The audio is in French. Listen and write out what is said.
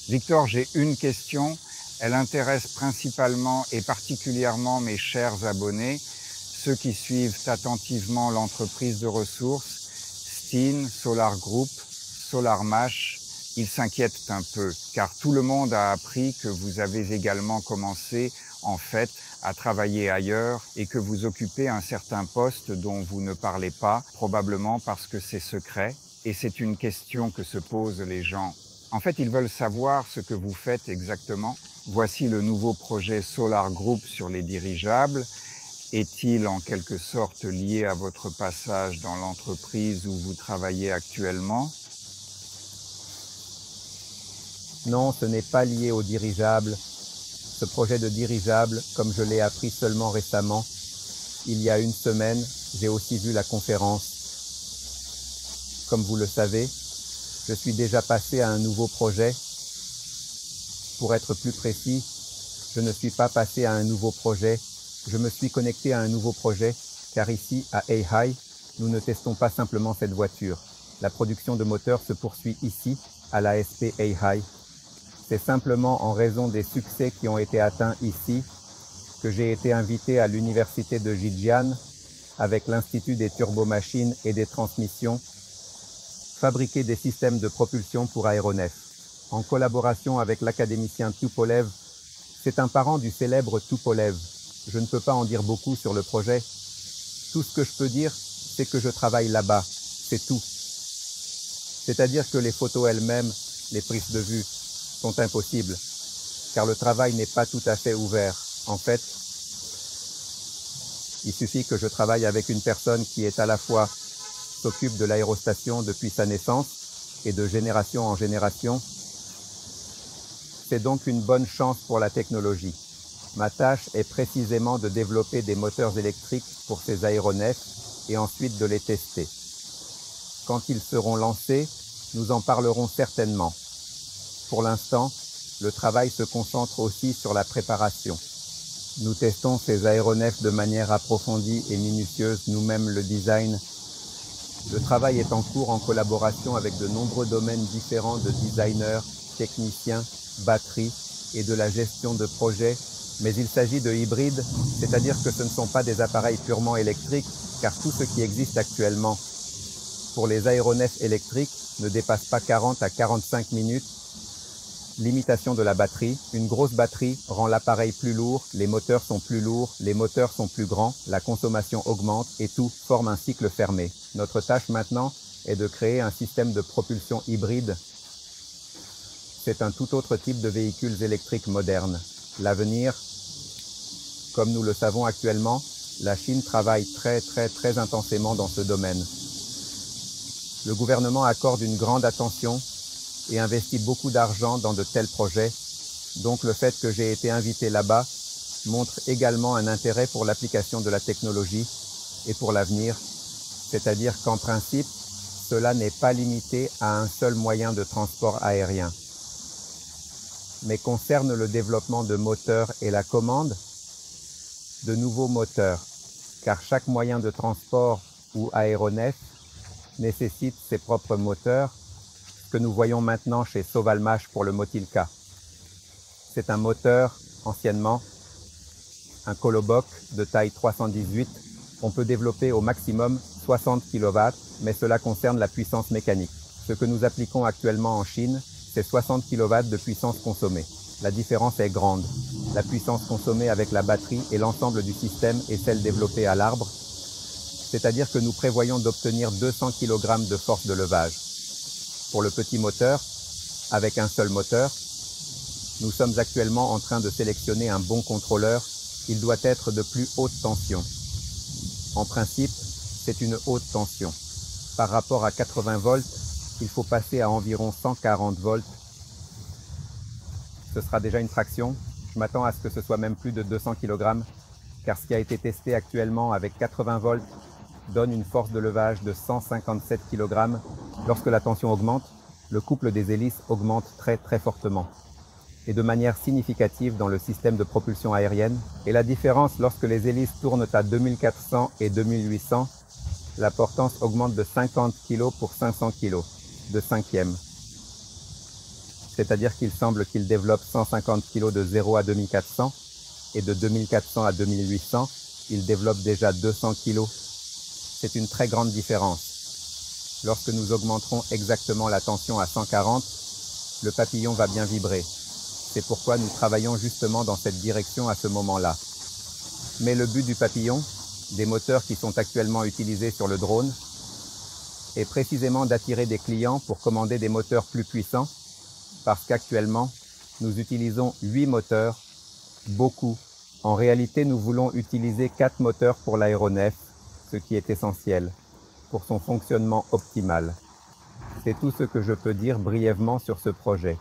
Victor, j'ai une question. Elle intéresse principalement et particulièrement mes chers abonnés, ceux qui suivent attentivement l'entreprise de ressources, Steen, Solar Group, SolarMash. Ils s'inquiètent un peu, car tout le monde a appris que vous avez également commencé, en fait, à travailler ailleurs et que vous occupez un certain poste dont vous ne parlez pas, probablement parce que c'est secret. Et c'est une question que se posent les gens. En fait, ils veulent savoir ce que vous faites exactement. Voici le nouveau projet Solar Group sur les dirigeables. Est-il en quelque sorte lié à votre passage dans l'entreprise où vous travaillez actuellement? Non, ce n'est pas lié au dirigeable. Ce projet de dirigeable, comme je l'ai appris seulement récemment, il y a une semaine, j'ai aussi vu la conférence. Comme vous le savez, je suis déjà passé à un nouveau projet. Pour être plus précis, je ne suis pas passé à un nouveau projet, je me suis connecté à un nouveau projet, car ici, à AI, nous ne testons pas simplement cette voiture. La production de moteurs se poursuit ici, à l'ASP AI. C'est simplement en raison des succès qui ont été atteints ici que j'ai été invité à l'université de Zhejiang avec l'Institut des turbomachines et des transmissions, fabriquer des systèmes de propulsion pour aéronefs. En collaboration avec l'académicien Tupolev, c'est un parent du célèbre Tupolev. Je ne peux pas en dire beaucoup sur le projet. Tout ce que je peux dire, c'est que je travaille là-bas. C'est tout. C'est-à-dire que les photos elles-mêmes, les prises de vue, sont impossibles, car le travail n'est pas tout à fait ouvert. En fait, il suffit que je travaille avec une personne qui est à la fois s'occupe de l'aérostation depuis sa naissance et de génération en génération. C'est donc une bonne chance pour la technologie. Ma tâche est précisément de développer des moteurs électriques pour ces aéronefs et ensuite de les tester. Quand ils seront lancés, nous en parlerons certainement. Pour l'instant, le travail se concentre aussi sur la préparation. Nous testons ces aéronefs de manière approfondie et minutieuse, nous-mêmes le design. Le travail est en cours en collaboration avec de nombreux domaines différents de designers, techniciens, batteries et de la gestion de projets, mais il s'agit de hybrides, c'est-à-dire que ce ne sont pas des appareils purement électriques, car tout ce qui existe actuellement pour les aéronefs électriques ne dépasse pas 40 à 45 minutes. Limitation de la batterie. Une grosse batterie rend l'appareil plus lourd, les moteurs sont plus lourds, les moteurs sont plus grands, la consommation augmente et tout forme un cycle fermé. Notre tâche maintenant est de créer un système de propulsion hybride. C'est un tout autre type de véhicules électriques modernes. L'avenir, comme nous le savons actuellement, la Chine travaille très intensément dans ce domaine. Le gouvernement accorde une grande attention et investit beaucoup d'argent dans de tels projets, donc le fait que j'ai été invité là-bas montre également un intérêt pour l'application de la technologie et pour l'avenir, c'est-à-dire qu'en principe, cela n'est pas limité à un seul moyen de transport aérien, mais concerne le développement de moteurs et la commande de nouveaux moteurs, car chaque moyen de transport ou aéronef nécessite ses propres moteurs, que nous voyons maintenant chez SolarMash pour le Motilka. C'est un moteur, anciennement, un Coloboc de taille 318. On peut développer au maximum 60 kW, mais cela concerne la puissance mécanique. Ce que nous appliquons actuellement en Chine, c'est 60 kW de puissance consommée. La différence est grande. La puissance consommée avec la batterie et l'ensemble du système est celle développée à l'arbre, c'est-à-dire que nous prévoyons d'obtenir 200 kg de force de levage. Pour le petit moteur, avec un seul moteur, nous sommes actuellement en train de sélectionner un bon contrôleur. Il doit être de plus haute tension. En principe, c'est une haute tension. Par rapport à 80 volts, il faut passer à environ 140 volts. Ce sera déjà une fraction. Je m'attends à ce que ce soit même plus de 200 kg, car ce qui a été testé actuellement avec 80 volts donne une force de levage de 157 kg. Lorsque la tension augmente, le couple des hélices augmente très fortement et de manière significative dans le système de propulsion aérienne. Et la différence, lorsque les hélices tournent à 2400 et 2800, la portance augmente de 50 kg pour 500 kg, de cinquième. c'est-à-dire qu'il semble qu'il développe 150 kg de 0 à 2400 et de 2400 à 2800, il développe déjà 200 kg. C'est une très grande différence. Lorsque nous augmenterons exactement la tension à 140, le papillon va bien vibrer. C'est pourquoi nous travaillons justement dans cette direction à ce moment-là. Mais le but du papillon, des moteurs qui sont actuellement utilisés sur le drone, est précisément d'attirer des clients pour commander des moteurs plus puissants, parce qu'actuellement, nous utilisons 8 moteurs, beaucoup. En réalité, nous voulons utiliser 4 moteurs pour l'aéronef, ce qui est essentiel, pour son fonctionnement optimal. C'est tout ce que je peux dire brièvement sur ce projet.